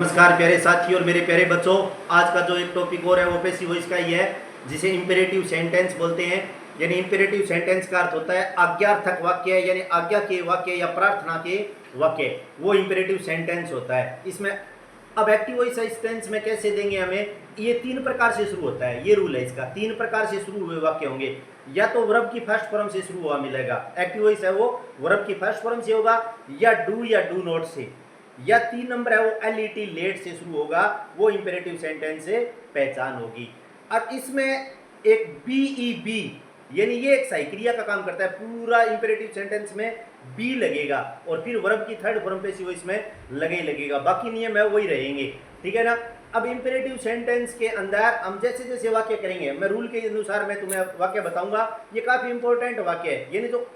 नमस्कार प्यारे साथी और मेरे प्यारे बच्चों। आज का जो एक टॉपिक और है वो पैसिव वॉइस का ही है, जिसे इंपेरेटिव सेंटेंस बोलते हैं। यानी इंपेरेटिव सेंटेंस का अर्थ होता है आज्ञार्थक वाक्य, यानी आज्ञा के वाक्य या प्रार्थना के वाक्य, वो इंपेरेटिव सेंटेंस होता है। इसमें अब एक्टिव वॉइस टेंस में कैसे देंगे हमें, ये तीन प्रकार से शुरू होता है। ये रूल है इसका, तीन प्रकार से शुरू हुए वाक्य होंगे। या तो वर्ब की फर्स्ट फॉर्म से शुरू हुआ मिलेगा, एक्टिव वॉइस है वो वर्ब की फर्स्ट फॉर्म से होगा, या डू नॉट से, या 3 नंबर है वो LET लेट से शुरू होगा, वो इंपेरेटिव सेंटेंस से पहचान होगी। अब इसमें एक BEB, यानी ये एक सही क्रिया का काम करता है। पूरा इंपेरेटिव सेंटेंस में बी लगेगा और फिर वर्ब की थर्ड फॉर्म पैसिव वॉइस में लगेगा। बाकी नियम है वही रहेंगे, ठीक है ना। अब इंपेरेटिव सेंटेंस के अंदर हम जैसे जैसे वाक्य करेंगे, मैं रूल के अनुसार मैं तुम्हें वाक्य बताऊंगा। ये काफी इंपॉर्टेंट वाक्य है। यानी जो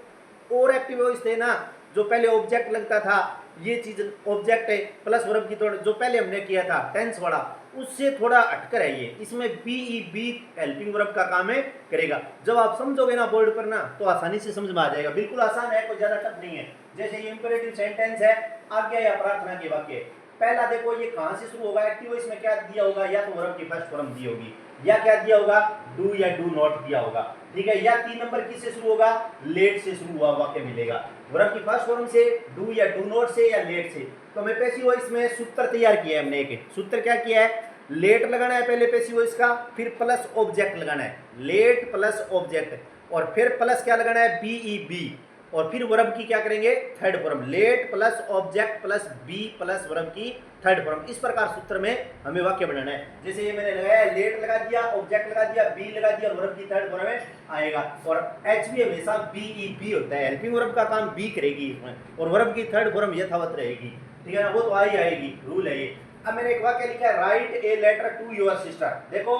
और एक्टिव वॉइस थे ना, जो पहले ऑब्जेक्ट लगता था, ये चीज ऑब्जेक्ट है प्लस वर्ब की थोड़ा जो पहले हमने किया था टेंस वाला, उससे थोड़ा हटकर है ये। इसमें BEB हेल्पिंग वर्ब का काम है करेगा। जब आप समझोगे ना बोर्ड पर ना, तो आसानी से समझ में आ जाएगा। बिल्कुल आसान है, कोई ज्यादा टफ नहीं है। जैसे ये इंपेरेटिव सेंटेंस है, आज्ञा या प्रार्थना के वाक्य। पहला देखो ये कहां से शुरू होगा, एक्टिव वॉइस में क्या दिया होगा, या तो वर्ब की फर्स्ट फॉर्म दी होगी, या क्या दिया होगा, डू या डू नॉट दिया होगा, ठीक है। या 3 नंबर किससे शुरू होगा, लेट से शुरू हुआ वाक्य मिलेगा। वर्ब की फर्स्ट फॉर्म से, डू या डू नॉट से, या लेट से। तो मैं पैसिव वॉइस में सूत्र तैयार किया है हमने। एक सूत्र क्या किया है, लेट लगाना है पहले पैसिव वॉइस का, फिर प्लस ऑब्जेक्ट लगाना है, लेट प्लस ऑब्जेक्ट, और फिर प्लस क्या लगाना है, BEB, और फिर वर्ब की क्या करेंगे, third form, let plus object plus be plus verb की थर्ड फॉर्म। इस प्रकार सूत्र में हमें वाक्य बनाना है। जैसे ये मैंने लगाया, लेट लगा दिया, ऑब्जेक्ट लगा दिया, बी लगा दिया, और वर्ब की थर्ड फॉर्म में आएगा। और HB हमेशा BEB होता है, हेल्पिंग वर्ब का काम बी करेगी इसमें, और वर्ब की थर्ड फॉर्म यथावत रहेगी, ठीक है ना। वो तो आएगी, रूल है ये। अब मैंने एक वाक्य लिखा है, write a letter to your sister. देखो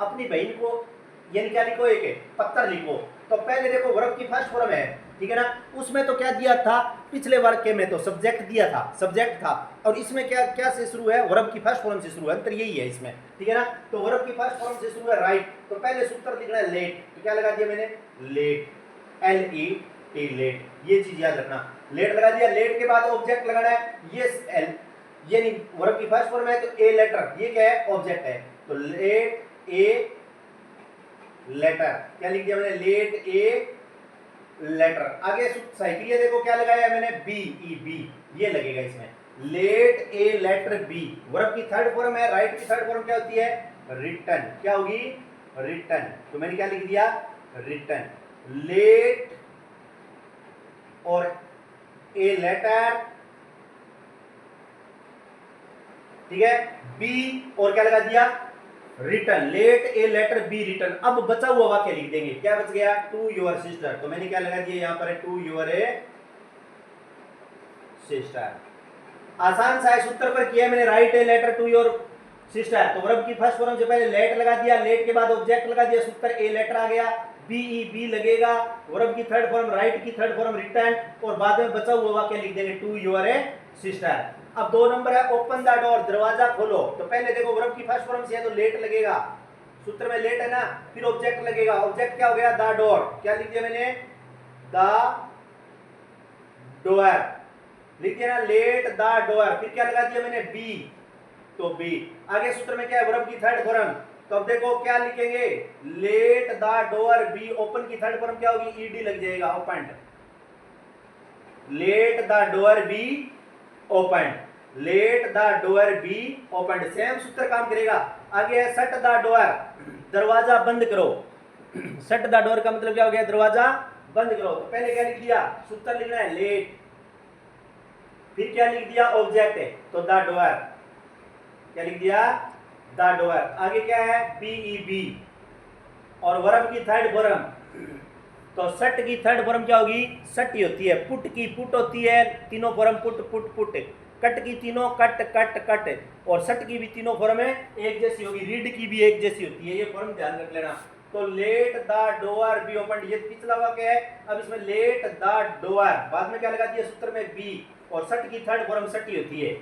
अपनी बहन को, यानी क्या लिखो, एक पत्र लिखो। तो पहले देखो वर्ब की फर्स्ट फॉर्म है, ठीक है ना। उसमें तो क्या दिया था, पिछले वाक्य में तो सब्जेक्ट दिया था, सब्जेक्ट था। और इसमें क्या क्या से शुरू है, वर्ब की फर्स्ट फॉर्म से शुरू है। अंतर यही है इसमें, ठीक है ना। तो वर्ब की फर्स्ट फॉर्म से शुरू है राइट, तो पहले सूत्र लिखना है लेट। तो क्या लगा दिया मैंने, लेट, LET लेट, ये चीज याद रखना। लेट लगा दिया, लेट के बाद ऑब्जेक्ट लगाना है, ये यानी वर्ब की फर्स्ट फॉर्म है तो ए लेटर, ये क्या है, ऑब्जेक्ट है। तो लेट ए लेटर, क्या लिख दिया मैंने, लेट ए लेटर। आगे सही क्रिया देखो क्या लगाया मैंने, BEB, ये लगेगा इसमें, let a letter be. Verb की थर्ड फॉर्म है, राइट की थर्ड फॉर्म क्या होती है, रिटर्न, क्या होगी, रिटर्न। तो मैंने क्या लिख दिया, रिटर्न, लेट और ए लेटर, ठीक है, बी, और क्या लगा दिया, return, let a letter be return. अब बचा हुआ वाक्य लिख देंगे, क्या बच गया, टू योर सिस्टर। तो मैंने क्या लगा दिया यहां पर, टू योर ए सिस्टर। आसान सा है, सूत्र पर किया मैंने, write a letter to your sister. तो वर्ब की फर्स्ट फॉर्म से पहले लेट लगा दिया, लेट के बाद ऑब्जेक्ट लगा दिया, सूत्र ए लेटर आ गया, BEB लगेगा, वर्ब की थर्ड फॉर्म, राइट की थर्ड फॉर्म रिटर्न, और बाद में बचा हुआ वाक्य लिख देंगे, टू योर ए सिस्टर। अब 2 नंबर है, ओपन द डोर, दरवाजा खोलो। तो पहले देखो वर्ब की फर्स्ट फॉर्म से है तो लेट लगेगा, सूत्र में लेट है ना, फिर ऑब्जेक्ट लगेगा, ऑब्जेक्ट क्या हो गया, द डोर। क्या लिख दिया मैंने, द डोर लिख दिया ना, लेट द डोर। फिर क्या लगा दिया मैंने, बी, तो बी। आगे सूत्र में क्या है, वर्ब की थर्ड फॉर्म। तो अब देखो क्या लिखेंगे, let the door be, open की थर्ड फॉर्म क्या होगी, ED लग जाएगा, open, let the door be open, let the door be open. Same सूत्र काम करेगा। आगे है शट द डोर, दरवाजा बंद करो। शट द डोर का मतलब क्या हो गया, दरवाजा बंद करो। तो पहले क्या लिख दिया, सूत्र लिखना है लेट, फिर क्या लिख दिया, ऑब्जेक्ट है तो द डोर, क्या लिख दिया, द डोर। आगे क्या है, BEB, और वर्ब की थर्ड फॉर्म। तो सट की थर्ड फॉर्म क्या होगी, सटी होती है, पुट की पुट होती है, तीनों form put put put, cut की तीनों कट कट कट, और सट की भी तीनों फॉर्म है एक जैसी होगी, रीड की भी एक जैसी होती है, ये फॉर्म ध्यान रख लेना। तो late the door be open, ये पिछला वाक्य है। अब इसमें लेट द डोर, बाद में क्या लगा दिया सूत्र में बी, और सट की थर्ड फॉर्म सटी होती है,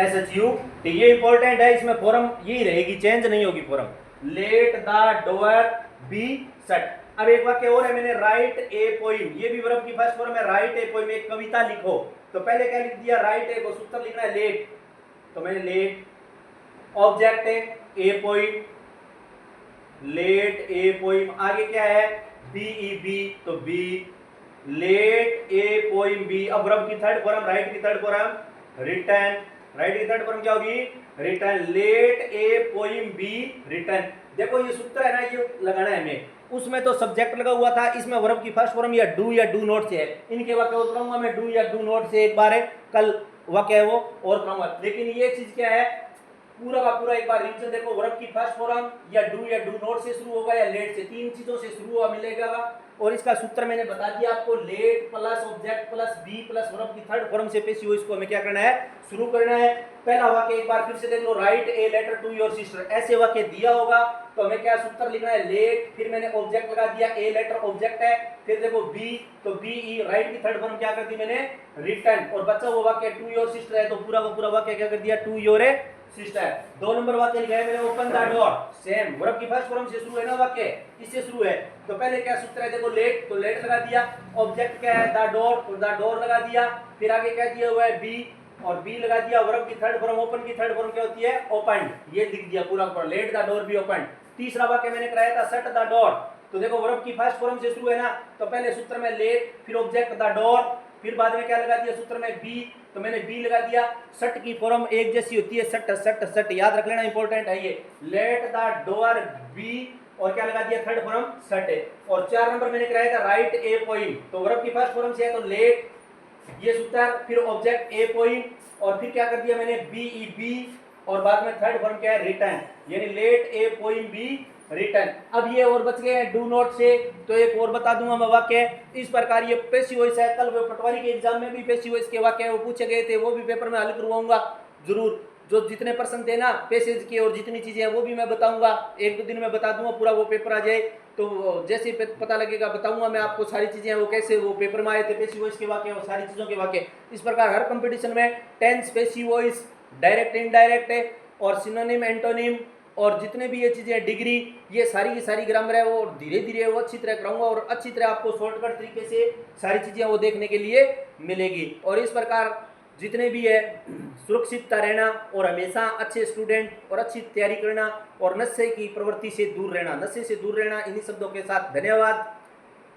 SHU। ये इंपॉर्टेंट है, इसमें फॉर्म यही रहेगी, चेंज नहीं होगी form, let the door be shut. अब एक वाक्य और है, मैंने राइट ए पोइम, ये भी वर्ब की फर्स्ट फॉर्म है, राइट ए पोइम, एक कविता लिखो। तो पहले क्या लिख दिया, राइट ए को सूत्र लिखना है लेट, तो मैंने लेट, ऑब्जेक्ट है ए पॉइंट, लेट ए पॉइंट, आगे क्या है बीई बी, तो बी, लेट ए पॉइंट बी। अब वर्ब की थर्ड फॉर्म, राइट की थर्ड फॉर्म रिटर्न, राइट की थर्ड फॉर्म क्या होगी रिटर्न, लेट ए पॉइंट बी रिटर्न। देखो ये सूत्र है ना, ये लगाना है हमें, उसमें तो सब्जेक्ट लगा हुआ था, इसमें वर्ब की फर्स्ट फॉर्म या डू नॉट से है। इनके वाक्य और कराऊंगा मैं डू या डू नॉट से, एक बार है कल वाक्य है वो और कराऊंगा। लेकिन ये चीज क्या है, पूरा का पूरा एक बार रिवीजन देखो, वर्ब की फर्स्ट फॉर्म या डू नॉट से शुरू होगा या लेट से, तीन चीजों से शुरू हुआ मिलेगा। और इसका सूत्र मैंने बता दिया आपको, let plus object plus be plus verb की थर्ड फॉर्म से पैसिव वॉइस को हमें क्या करना है, शुरू करना है। पहला वाक्य एक बार फिर से देख लो, write a letter to your sister, ऐसे वाक्य दिया होगा तो हमें क्या सूत्र लिखना है, लेट, फिर मैंने ऑब्जेक्ट लगा दिया, ए लेटर ऑब्जेक्ट है, फिर देखो बी, तो बी ई, राइट की थर्ड फॉर्म क्या कर दी मैंने रिटर्न, और बचा हुआ वाक्य टू योर सिस्टर है, तो पूरा का पूरा वाक्य क्या कर दिया टू योर सिस्टर। 2 नंबर वाक्य लिखा है मैंने, open the door, same verb की फर्स्ट फॉर्म से शुरू है ना वाक्य, इससे शुरू है। तो पहले क्या सूत्र है, देखो लेट, तो लेट लगा दिया, ऑब्जेक्ट क्या है द डोर, तो द डोर लगा दिया, फिर आगे क्या दिया हुआ है बी, और बी लगा दिया, वर्ब की थर्ड फॉर्म, ओपन की थर्ड फॉर्म क्या होती है ओपन, ये लिख दिया पूरा पूरा, late the door be open. तीसरा वाक्य मैंने कराया था शट द डोर, तो देखो वर्ब की फर्स्ट फॉर्म से शुरू है ना, तो पहले सूत्र में लेट, फिर ऑब्जेक्ट द डोर, फिर बाद में क्या लगा दिया सूत्र में बी, तो मैंने बी लगा दिया। सट की फॉर्म एक जैसी होती है, सट सट सट, याद रख लेना, इंपॉर्टेंट है ये, लेट द डोर बी, और क्या लगा दिया थर्ड फॉर्म सट है। और 4 नंबर मैंने कराया था राइट ए पॉइंट, तो वर्ब की फर्स्ट फॉर्म से है तो लेट, ये सूत्र, फिर ऑब्जेक्ट ए पॉइंट, और फिर क्या कर दिया मैंने बी ई बी, और बाद में थर्ड फॉर्म क्या है रिटर्न, यानी लेट ए पॉइंट बी रिटर्न। अब ये और बच गए हैं डू नॉट से, तो एक और बता दूंगा मैं वाक्य, इस प्रकार ये पैसिव वॉइस है, कल पटवारी के एग्जाम में भी पैसिव वॉइस के वाक्य वो पूछे गए थे, वो भी पेपर में हल करवाऊंगा जरूर, जो जितने परसेंट थे ना पैसेज के और जितनी चीजें हैं वो भी मैं बताऊंगा, 1-2 दिन में बता दूंगा, पूरा वो पेपर आ जाए तो जैसे पता लगेगा बताऊंगा मैं आपको सारी चीजें, वो कैसे वो पेपर में आए थे पैसिव वॉइस के वाक्य, वो सारी चीजों के वाक्य। इस प्रकार हर कंपटीशन में tense, passive voice, direct indirect है, और सिनोनिम एंटोनिम, और जितने भी ये चीजें डिग्री, ये सारी की सारी ग्रामर है, वो धीरे धीरे वो अच्छी तरह कराऊंगा, और अच्छी तरह आपको शॉर्टकट तरीके से सारी चीजें वो देखने के लिए मिलेगी। और इस प्रकार जितने भी है सुरक्षितता रहना, और हमेशा अच्छे स्टूडेंट और अच्छी तैयारी करना, और नशे की प्रवृत्ति से दूर रहना, नशे से दूर रहना, इन्हीं शब्दों के साथ धन्यवाद।